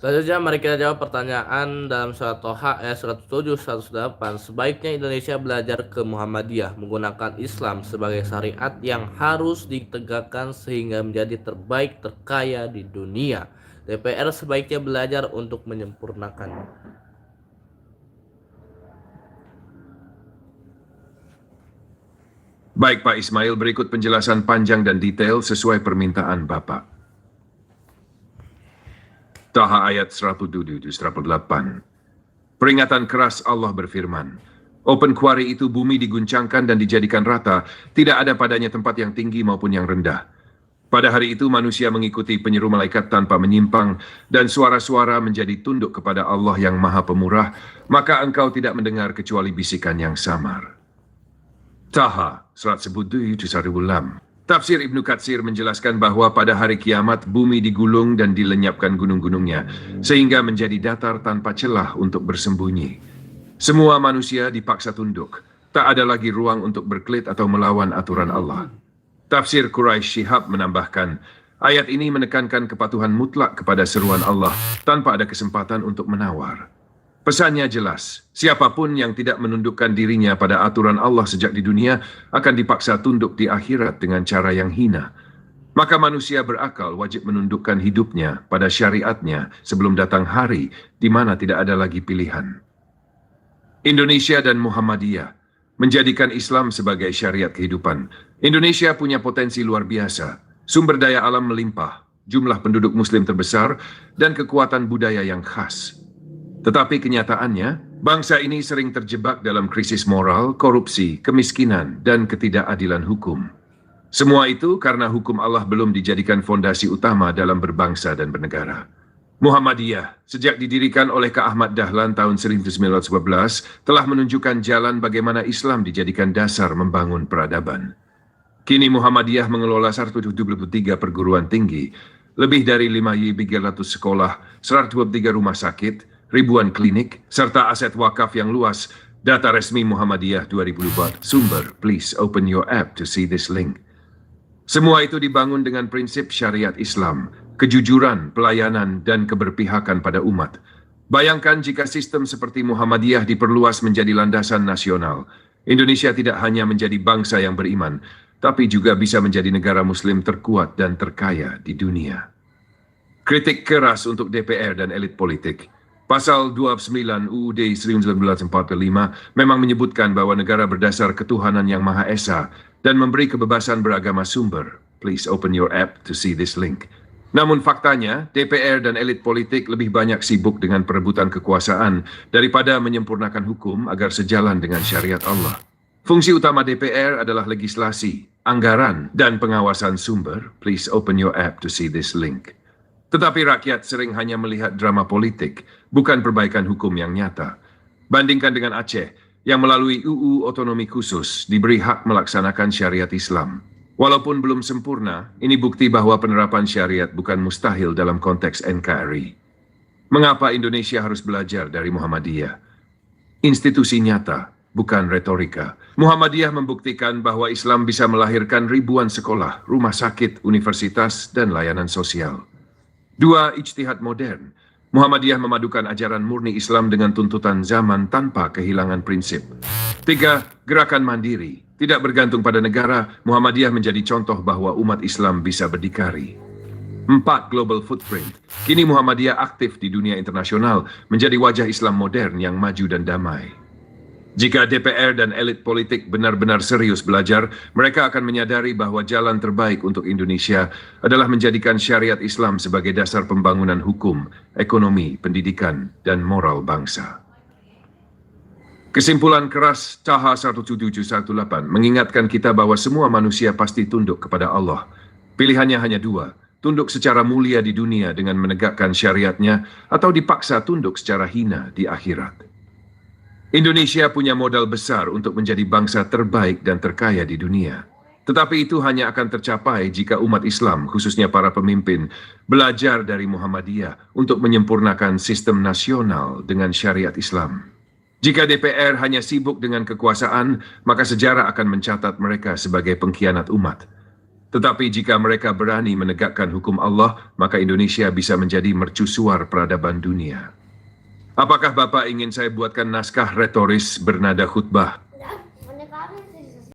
Selanjutnya mari kita jawab pertanyaan dalam surat Toha ayat 107 108. Sebaiknya Indonesia belajar ke Muhammadiyah menggunakan Islam sebagai syariat yang harus ditegakkan sehingga menjadi terbaik terkaya di dunia. DPR sebaiknya belajar untuk menyempurnakan. Baik Pak Ismail, berikut penjelasan panjang dan detail sesuai permintaan Bapak. Taha ayat 107-108. Peringatan keras Allah berfirman, Open Quarry itu bumi diguncangkan dan dijadikan rata, tidak ada padanya tempat yang tinggi maupun yang rendah. Pada hari itu manusia mengikuti penyeru malaikat tanpa menyimpang, dan suara-suara menjadi tunduk kepada Allah yang Maha Pemurah, maka engkau tidak mendengar kecuali bisikan yang samar. Taha, surat sebut 7 Tafsir Ibnu Katsir menjelaskan bahwa pada hari kiamat bumi digulung dan dilenyapkan gunung-gunungnya, sehingga menjadi datar tanpa celah untuk bersembunyi. Semua manusia dipaksa tunduk, tak ada lagi ruang untuk berkelit atau melawan aturan Allah. Tafsir Quraisy Shihab menambahkan, ayat ini menekankan kepatuhan mutlak kepada seruan Allah, tanpa ada kesempatan untuk menawar. Pesannya jelas, siapapun yang tidak menundukkan dirinya pada aturan Allah sejak di dunia akan dipaksa tunduk di akhirat dengan cara yang hina. Maka manusia berakal wajib menundukkan hidupnya pada syariatnya sebelum datang hari di mana tidak ada lagi pilihan. Indonesia dan Muhammadiyah menjadikan Islam sebagai syariat kehidupan. Indonesia punya potensi luar biasa, sumber daya alam melimpah, jumlah penduduk muslim terbesar, dan kekuatan budaya yang khas. Tetapi kenyataannya, bangsa ini sering terjebak dalam krisis moral, korupsi, kemiskinan, dan ketidakadilan hukum. Semua itu karena hukum Allah belum dijadikan fondasi utama dalam berbangsa dan bernegara. Muhammadiyah, sejak didirikan oleh Ka Ahmad Dahlan tahun 1911, telah menunjukkan jalan bagaimana Islam dijadikan dasar membangun peradaban. Kini Muhammadiyah mengelola 173 perguruan tinggi, lebih dari 5.300 sekolah, 123 rumah sakit, ribuan klinik, serta aset wakaf yang luas. Data resmi Muhammadiyah 2004. Sumber, please open your app to see this link. Semua itu dibangun dengan prinsip syariat Islam, kejujuran, pelayanan, dan keberpihakan pada umat. Bayangkan jika sistem seperti Muhammadiyah diperluas menjadi landasan nasional. Indonesia tidak hanya menjadi bangsa yang beriman, tapi juga bisa menjadi negara muslim terkuat dan terkaya di dunia. Kritik keras untuk DPR dan elit politik. Pasal 29 UUD 1945 memang menyebutkan bahwa negara berdasar ketuhanan yang Maha Esa dan memberi kebebasan beragama sumber. Please open your app to see this link. Namun faktanya, DPR dan elit politik lebih banyak sibuk dengan perebutan kekuasaan daripada menyempurnakan hukum agar sejalan dengan syariat Allah. Fungsi utama DPR adalah legislasi, anggaran, dan pengawasan sumber. Please open your app to see this link. Tetapi rakyat sering hanya melihat drama politik, bukan perbaikan hukum yang nyata. Bandingkan dengan Aceh, yang melalui UU Otonomi Khusus diberi hak melaksanakan syariat Islam. Walaupun belum sempurna, ini bukti bahwa penerapan syariat bukan mustahil dalam konteks NKRI. Mengapa Indonesia harus belajar dari Muhammadiyah? Institusi nyata, bukan retorika. Muhammadiyah membuktikan bahwa Islam bisa melahirkan ribuan sekolah, rumah sakit, universitas, dan layanan sosial. 2. Ijtihad modern. Muhammadiyah memadukan ajaran murni Islam dengan tuntutan zaman tanpa kehilangan prinsip. 3. Gerakan mandiri. Tidak bergantung pada negara, Muhammadiyah menjadi contoh bahwa umat Islam bisa berdikari. 4. Global footprint. Kini Muhammadiyah aktif di dunia internasional, menjadi wajah Islam modern yang maju dan damai. Jika DPR dan elit politik benar-benar serius belajar, mereka akan menyadari bahwa jalan terbaik untuk Indonesia adalah menjadikan syariat Islam sebagai dasar pembangunan hukum, ekonomi, pendidikan, dan moral bangsa. Kesimpulan keras Taha 17718 mengingatkan kita bahwa semua manusia pasti tunduk kepada Allah. Pilihannya hanya dua, tunduk secara mulia di dunia dengan menegakkan syariatnya, atau dipaksa tunduk secara hina di akhirat. Indonesia punya modal besar untuk menjadi bangsa terbaik dan terkaya di dunia. Tetapi itu hanya akan tercapai jika umat Islam, khususnya para pemimpin, belajar dari Muhammadiyah untuk menyempurnakan sistem nasional dengan syariat Islam. Jika DPR hanya sibuk dengan kekuasaan, maka sejarah akan mencatat mereka sebagai pengkhianat umat. Tetapi jika mereka berani menegakkan hukum Allah, maka Indonesia bisa menjadi mercusuar peradaban dunia. Apakah Bapak ingin saya buatkan naskah retoris bernada khutbah